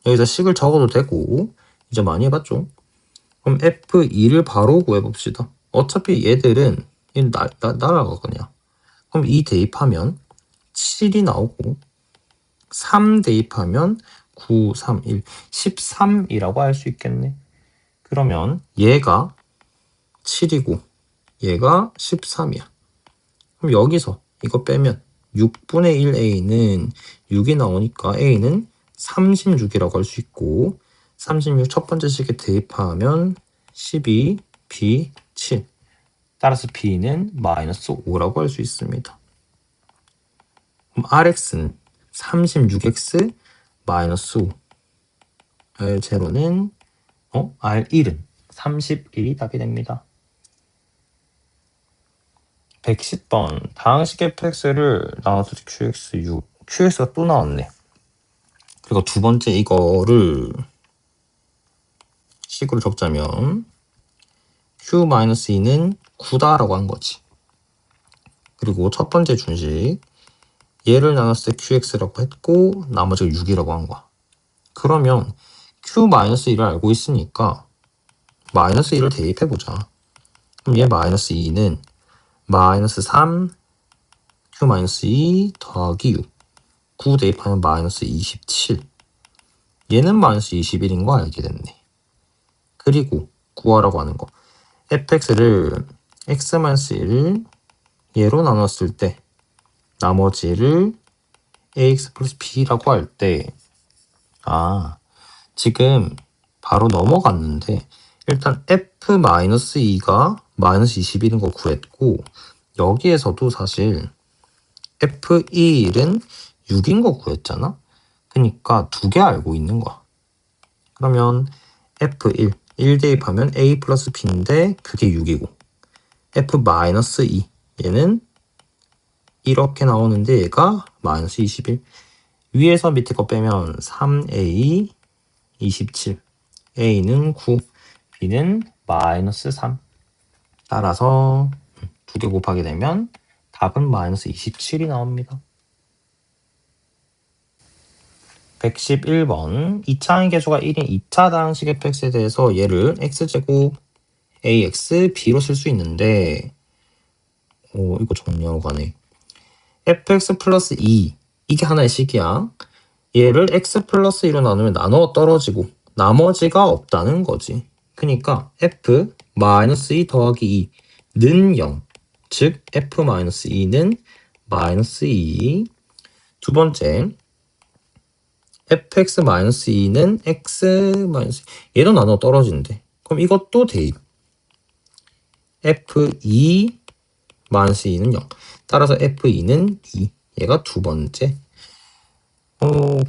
여기서 식을 적어도 되고 이제 많이 해봤죠. 그럼 f2를 바로 구해봅시다. 어차피 얘들은 날아가거든요. 그럼 2 대입하면 7이 나오고 3 대입하면 9, 3, 1, 13이라고 할 수 있겠네. 그러면 얘가 7이고 얘가 13이야. 그럼 여기서 이거 빼면 6분의 1a는 6이 나오니까 a는 36이라고 할 수 있고 36 첫 번째 식에 대입하면 12, b, 7. 따라서 b는 마이너스 5라고 할 수 있습니다. 그럼 rx는 36x 마이너스 5. R0는 R1은 31이 답이 됩니다. 110번 다항식 fx를 나눠서 qx6 qx가 또 나왔네. 그리고 두 번째 이거를 식으로 적자면 q-2는 9다라고 한 거지. 그리고 첫 번째 준식 얘를 나눴을 때 qx라고 했고 나머지가 6이라고 한 거야. 그러면 q-1을 알고 있으니까 마이너스 1을 대입해보자. 그럼 얘 마이너스 2는 마이너스 3 q-2 더하기 6 9 대입하면 마이너스 27. 얘는 마이너스 21인 거 알게 됐네. 그리고 구하라고 하는 거 fx를 x-1 얘로 나눴을 때 나머지를 ax 플러스 b라고 할 때 지금 바로 넘어갔는데 일단 f-2가 마이너스 21인 거 구했고, 여기에서도 사실 f1은 6인 거 구했잖아? 그러니까 두 개 알고 있는 거야. 그러면 f1, 1 대입하면 a 플러스 b인데 그게 6이고, f-2, 얘는 이렇게 나오는데 얘가 마이너스 21. 위에서 밑에 거 빼면 3a, 27. a는 9, b는 마이너스 3. 따라서 두 개 곱하게 되면 답은 마이너스 27이 나옵니다. 111번 2차항의 개수가 1인 2차 다항식 fx에 대해서 얘를 x제곱 ax b로 쓸 수 있는데 이거 정리하고 가네. fx 플러스 2 이게 하나의 식이야. 얘를 x 플러스 2로 나누면 나눠 떨어지고 나머지가 없다는 거지. 그러니까 f 마이너스 2 더하기 2는 0. 즉 f 마이너스 2는 마이너스 2. 두 번째 fx 마이너스 2는 x 마이너스 2. 얘도 나눠 떨어진대. 그럼 이것도 대입. f2 마이너스 2는 0. 따라서 f2는 2. 얘가 두 번째.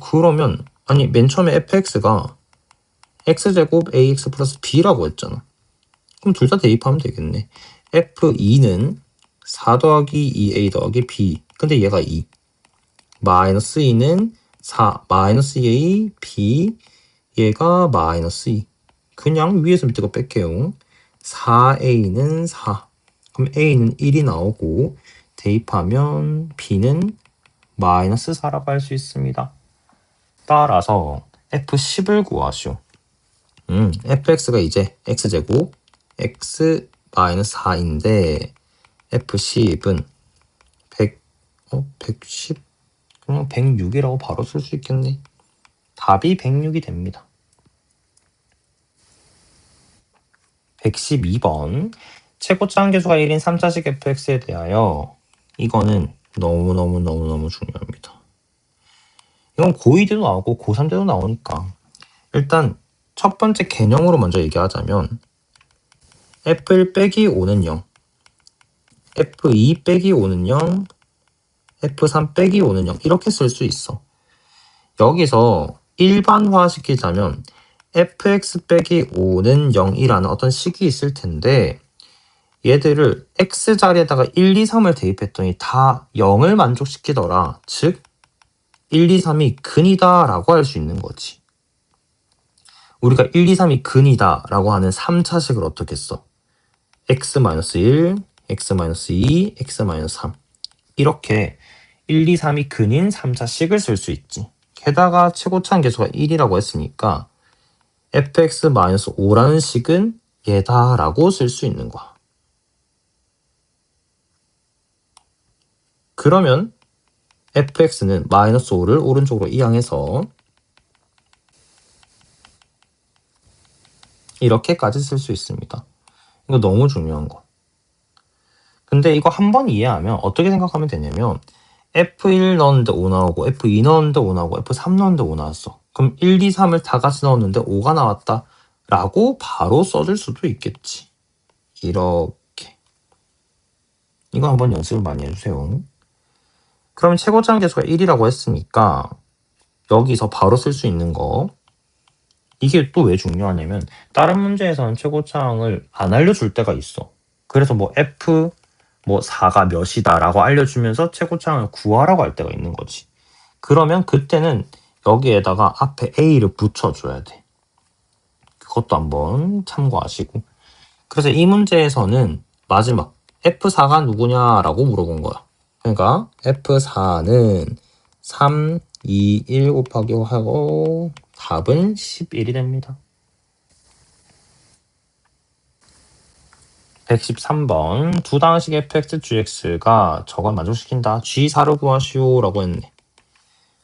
그러면 아니 맨 처음에 fx가 x제곱 ax 플러스 b라고 했잖아. 그럼 둘 다 대입하면 되겠네. f2는 4 더하기 2a 더하기 b. 근데 얘가 2. 마이너스 2는 4 마이너스 2a b. 얘가 마이너스 2. 그냥 위에서 밑에 거 뺄게요. 4a는 4. 그럼 a는 1이 나오고 대입하면 b는 마이너스 4라고 할 수 있습니다. 따라서 f10을 구하시오. fx가 이제 x제곱 x 마이너스 4인데 f10은 110 그냥 106이라고 바로 쓸 수 있겠네. 답이 106이 됩니다. 112번 최고차항 개수가 1인 3차식 fx에 대하여 이거는 너무너무 중요합니다. 이건 고2 때도 나오고 고3 때도 나오니까 일단 첫 번째 개념으로 먼저 얘기하자면 f1 빼기 5는 0, f2 빼기 5는 0, f3 빼기 5는 0 이렇게 쓸 수 있어. 여기서 일반화시키자면 fx 빼기 5는 0이라는 어떤 식이 있을 텐데 얘들을 x 자리에다가 1, 2, 3을 대입했더니 다 0을 만족시키더라. 즉 1, 2, 3이 근이다 라고 할 수 있는 거지. 우리가 1, 2, 3이 근이다 라고 하는 3차식을 어떻게 써? x-1, x-2, x-3 이렇게 1, 2, 3이 근인 3차식을 쓸 수 있지. 게다가 최고차항 개수가 1이라고 했으니까 fx-5라는 식은 얘다 라고 쓸 수 있는 거야. 그러면 fx는 마이너스 5를 오른쪽으로 이항해서 이렇게까지 쓸 수 있습니다. 이거 너무 중요한 거. 근데 이거 한 번 이해하면 어떻게 생각하면 되냐면 F1 넣었는데 5 나오고 F2 넣었는데 5 나오고 F3 넣었는데 5 나왔어. 그럼 1, 2, 3을 다 같이 넣었는데 5가 나왔다 라고 바로 써줄 수도 있겠지. 이렇게. 이거 한번 연습을 많이 해주세요. 그럼 최고차항 개수가 1이라고 했으니까 여기서 바로 쓸 수 있는 거 이게 또 왜 중요하냐면 다른 문제에서는 최고차항을 안 알려줄 때가 있어. 그래서 뭐 F 4가 몇이다 라고 알려주면서 최고차항을 구하라고 할 때가 있는 거지. 그러면 그때는 여기에다가 앞에 A를 붙여줘야 돼. 그것도 한번 참고하시고. 그래서 이 문제에서는 마지막 F4가 누구냐라고 물어본 거야. 그러니까 F4는 3, 2, 1 곱하기 하고 답은 11이 됩니다. 113번 두 다항식 fx, gx가 저걸 만족시킨다. g4를 구하시오 라고 했네.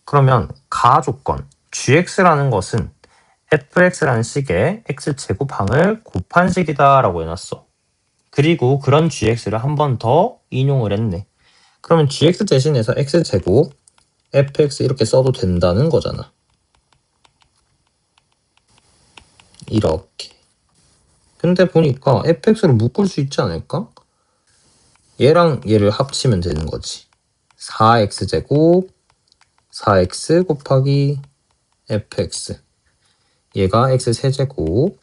그러면 가조건 gx라는 것은 fx라는 식의 x제곱항을 곱한 식이다 라고 해놨어. 그리고 그런 gx를 한 번 더 인용을 했네. 그러면 gx 대신해서 x제곱 fx 이렇게 써도 된다는 거잖아. 이렇게. 근데 보니까 fx를 묶을 수 있지 않을까? 얘랑 얘를 합치면 되는 거지. 4x제곱 4x 곱하기 fx. 얘가 x 세제곱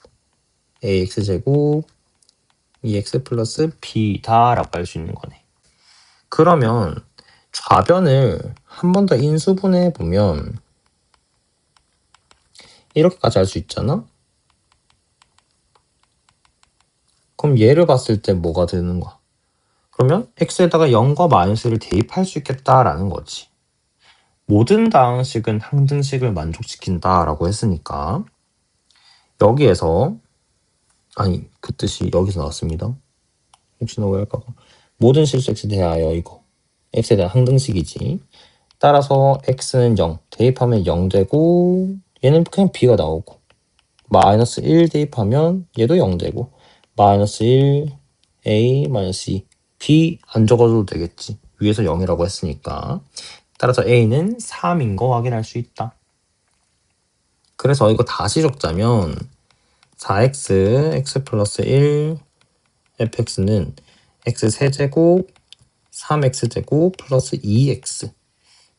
ax제곱 2x 플러스 b다 라고 할 수 있는 거네. 그러면 좌변을 한 번 더 인수분해 보면 이렇게까지 할 수 있잖아? 그럼 얘를 봤을 때 뭐가 되는 거야? 그러면 x에다가 0과 마이너스를 대입할 수 있겠다라는 거지. 모든 다항식은 항등식을 만족시킨다라고 했으니까 여기에서 아니 그 뜻이 여기서 나왔습니다. 혹시나 오해할까봐. 모든 실수 x에 대하여 이거 x에 대한 항등식이지. 따라서 x는 0 대입하면 0 되고 얘는 그냥 b가 나오고 마이너스 1 대입하면 얘도 0 되고 마이너스 1 a 마이너스 2 b 안 적어줘도 되겠지. 위에서 0이라고 했으니까. 따라서 a는 3인 거 확인할 수 있다. 그래서 이거 다시 적자면 4x x 플러스 1 fx는 x 세제곱 3x제곱 플러스 2x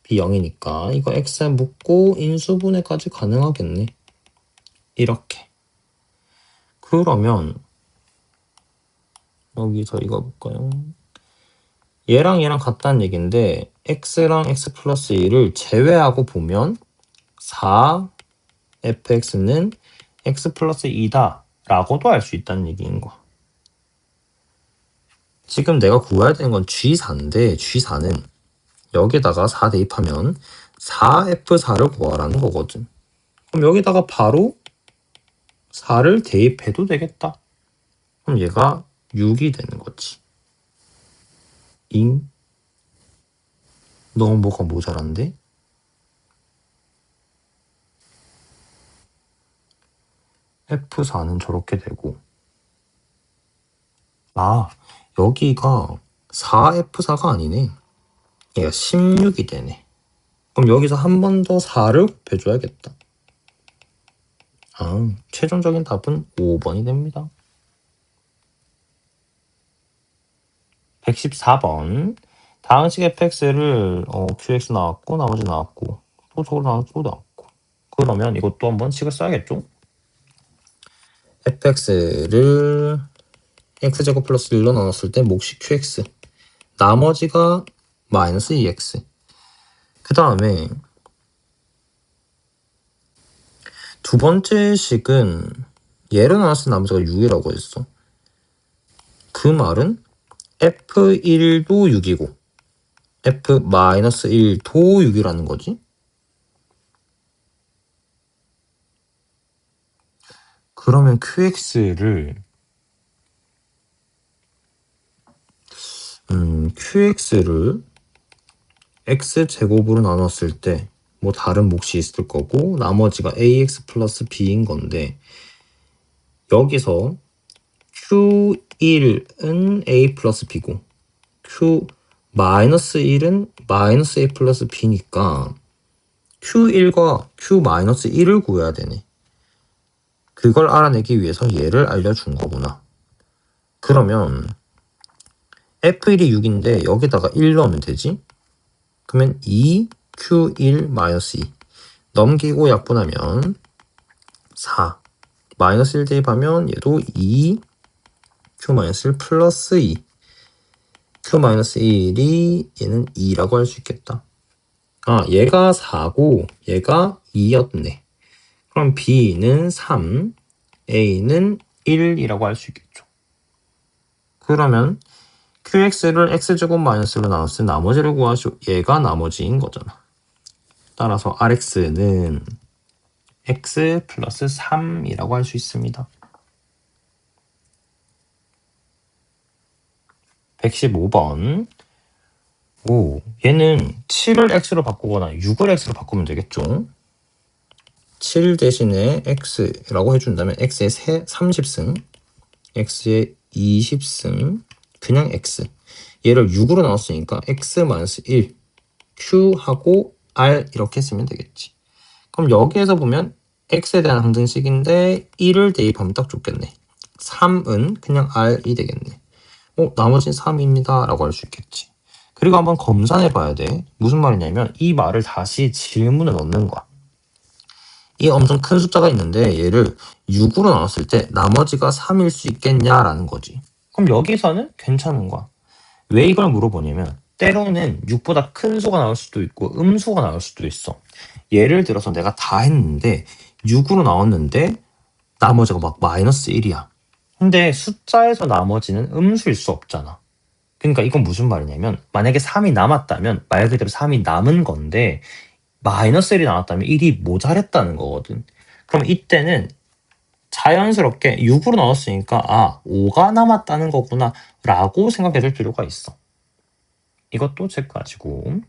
b 0이니까 이거 x 묶고 인수분해까지 가능하겠네. 이렇게. 그러면 여기서 이거 볼까요? 얘랑 얘랑 같다는 얘기인데 x랑 x 플러스 1을 제외하고 보면 4fx는 x 플러스 2다 라고도 알 수 있다는 얘기인 거야. 지금 내가 구해야 되는 건 G4인데 G4는 여기다가 4 대입하면 4F4를 구하라는 거거든. 그럼 여기다가 바로 4를 대입해도 되겠다. 그럼 얘가 6이 되는 거지. 잉? 너무 뭐가 모자란데? F4는 저렇게 되고 아 여기가 4F4가 아니네. 얘가 16이 되네. 그럼 여기서 한 번 더 4를 곱해줘야겠다. 최종적인 답은 5번이 됩니다. 114번. 다항식 fx를 qx 나왔고 나머지 나왔고 또 저거 나왔고 그러면 이것도 한번 식을 써야겠죠? fx를 x제곱 플러스 1로 나눴을 때 몫이 qx 나머지가 마이너스 2x 그 다음에 두 번째 식은 얘를 나눴을 때 나머지가 6이라고 했어. 그 말은 f1도 6이고 f-1도 6이라는 거지. 그러면 qx를 x제곱으로 나눴을 때 뭐 다른 몫이 있을 거고 나머지가 ax 플러스 b인 건데 여기서 q1은 a 플러스 b고 q-1은 마이너스 a 플러스 b니까 q1과 q-1을 구해야 되네. 그걸 알아내기 위해서 얘를 알려준 거구나. 그러면 f1이 6인데 여기다가 1 넣으면 되지? 그러면 2q1-2 넘기고 약분하면 4 마이너스 1 대입하면 얘도 2q-1 플러스 2 q-1이 얘는 2라고 할 수 있겠다. 얘가 4고 얘가 2였네. 그럼 b는 3 a는 1이라고 할 수 있겠죠. 그러면 qx를 x제곱 마이너스로 나눴을 때 나머지를 구하시오. 얘가 나머지인 거잖아. 따라서 rx는 x 플러스 3이라고 할 수 있습니다. 115번. 얘는 7을 x로 바꾸거나 6을 x로 바꾸면 되겠죠. 7 대신에 x라고 해준다면 x의 30승, x의 20승, 그냥 x. 얘를 6으로 나눴으니까 x-1, q하고 r 이렇게 쓰면 되겠지. 그럼 여기에서 보면 x에 대한 항등식인데 1을 대입하면 딱 좋겠네. 3은 그냥 R이 되겠네. 나머지는 3입니다 라고 할 수 있겠지. 그리고 한번 검산해 봐야 돼. 무슨 말이냐면 이 말을 다시 질문에 넣는 거야. 이 엄청 큰 숫자가 있는데 얘를 6으로 나눴을 때 나머지가 3일 수 있겠냐라는 거지. 그럼 여기서는 괜찮은 거야. 왜 이걸 물어보냐면 때로는 6보다 큰 수가 나올 수도 있고 음수가 나올 수도 있어. 예를 들어서 내가 다 했는데 6으로 나왔는데 나머지가 막 마이너스 1이야. 근데 숫자에서 나머지는 음수일 수 없잖아. 그러니까 이건 무슨 말이냐면 만약에 3이 남았다면 말 그대로 3이 남은 건데 마이너스 1이 나왔다면 1이 모자랬다는 거거든. 그럼 이때는 자연스럽게 6으로 나왔으니까 5가 남았다는 거구나 라고 생각해 줄 필요가 있어. 이것도 체크하시고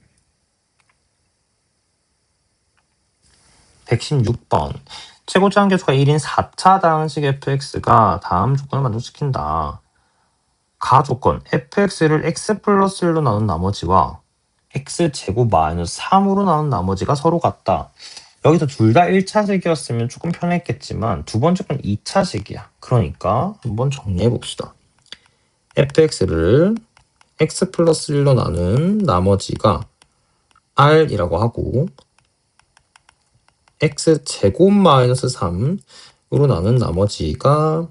116번 최고차 함계수가 1인 4차 다항식 fx가 다음 조건을 만족시킨다. 가 조건 fx를 x 플러스 1로 나눈 나머지와 x제곱 마이너스 3으로 나눈 나머지가 서로 같다. 여기서 둘 다 1차식이었으면 조금 편했겠지만 두 번째 건 2차식이야. 그러니까 한번 정리해 봅시다. fx를 x 플러스 1로 나눈 나머지가 r이라고 하고 x제곱 마이너스 3으로 나눈 나머지가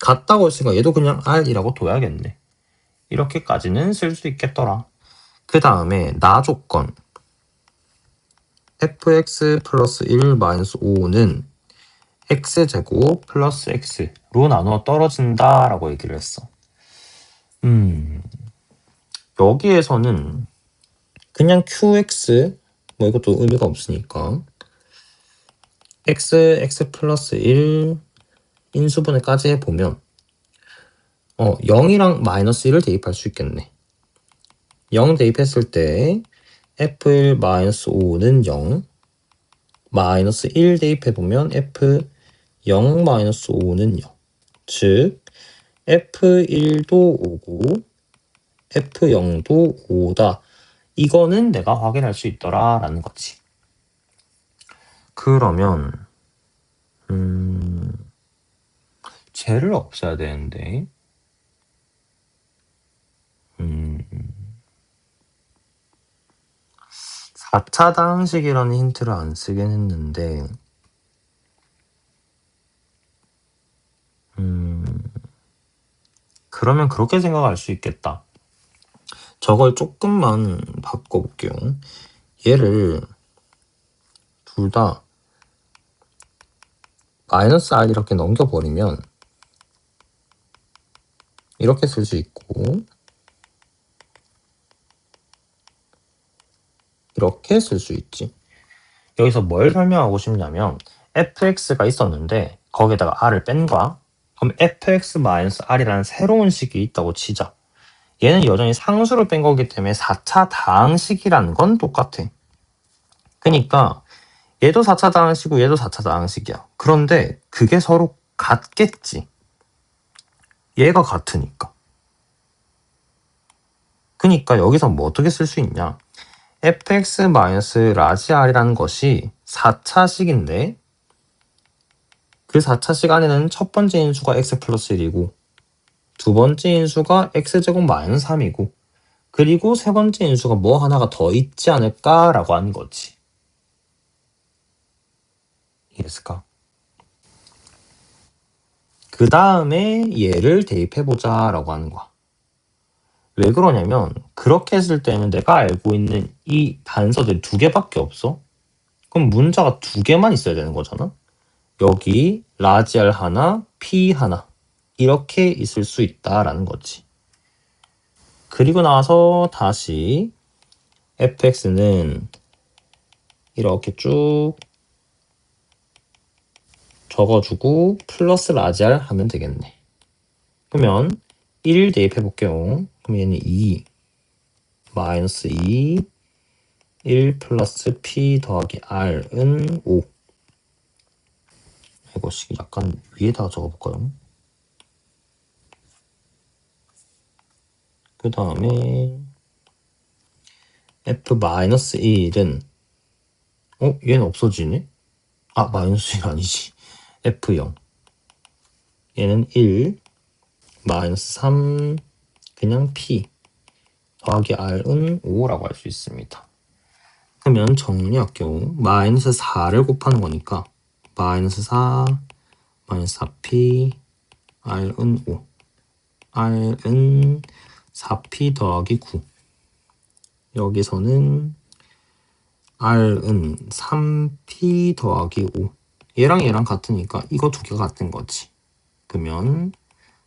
같다고 했으니까 얘도 그냥 r이라고 둬야겠네. 이렇게까지는 쓸 수 있겠더라. 그 다음에 나 조건 fx 플러스 1 마이너스 5는 x제곱 플러스 x로 나누어 떨어진다 라고 얘기를 했어. 여기에서는 그냥 qx 뭐 이것도 의미가 없으니까 x 플러스 1 인수분해까지 해보면 0이랑 마이너스 1을 대입할 수 있겠네. 0 대입했을 때 f1 마이너스 5는 0 마이너스 1 대입해보면 f0 마이너스 5는 0 즉 f1도 5고 f0도 5다. 이거는 내가 확인할 수 있더라 라는 거지. 그러면 쟤를 없애야 되는데 4차 다항식이라는 힌트를 안 쓰긴 했는데 그러면 그렇게 생각할 수 있겠다. 저걸 조금만 바꿔볼게요. 얘를 둘 다 마이너스 r 이렇게 넘겨버리면 이렇게 쓸 수 있고 이렇게 쓸 수 있지. 여기서 뭘 설명하고 싶냐면 fx가 있었는데 거기에다가 r을 뺀 거야. 그럼 fx-r이라는 새로운 식이 있다고 치자. 얘는 여전히 상수를 뺀 거기 때문에 4차 다항식이라는 건 똑같아. 그러니까 얘도 4차 다항식이고 얘도 4차 다항식이야. 그런데 그게 서로 같겠지. 얘가 같으니까. 그러니까 여기서 뭐 어떻게 쓸 수 있냐. fx-r이라는 것이 4차식인데 그 4차식 안에는 첫 번째 인수가 x 플러스 1이고 두 번째 인수가 x제곱 마이너스 3이고 그리고 세 번째 인수가 뭐 하나가 더 있지 않을까라고 하는 거지. 이해했을까? 그 다음에 얘를 대입해보자 라고 하는 거야. 왜 그러냐면 그렇게 했을 때는 내가 알고 있는 이 단서들이 두 개밖에 없어. 그럼 문자가 두 개만 있어야 되는 거잖아. 여기 라지알 하나, P 하나 이렇게 있을 수 있다라는 거지. 그리고 나서 다시 fx는 이렇게 쭉 적어주고 플러스 라지알 하면 되겠네. 그러면 1 대입해 볼게요. 그럼 얘는 2 마이너스 2 1 플러스 p 더하기 r은 5. 이것이 약간 위에다가 적어볼까요? 그 다음에 f-1은 얘는 없어지네? 마이너스 1 아니지. f0 얘는 1 마이너스 3 그냥 P 더하기 R은 5라고 할 수 있습니다. 그러면 정리할게요. 마이너스 4를 곱하는 거니까 마이너스 4 마이너스 4P R은 5 R은 4P 더하기 9 여기서는 R은 3P 더하기 5 얘랑 얘랑 같으니까 이거 두 개가 같은 거지. 그러면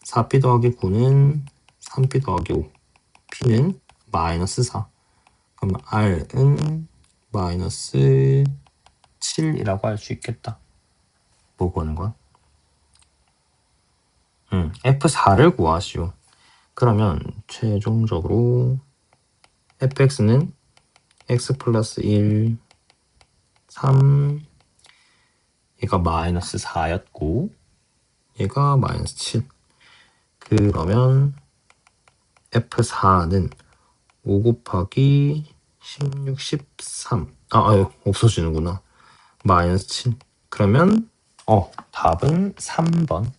4P 더하기 9는 3P 더하기 5 P는 마이너스 4 그럼 R은 마이너스 7이라고 할 수 있겠다. 뭐 구하는 거야? F4를 구하시오. 그러면 최종적으로 fx는 x 플러스 1, 3 얘가 마이너스 4였고 얘가 마이너스 7 그러면 f4는 5 곱하기 16, 13 없어지는구나. 마이너스 7 그러면 답은 3번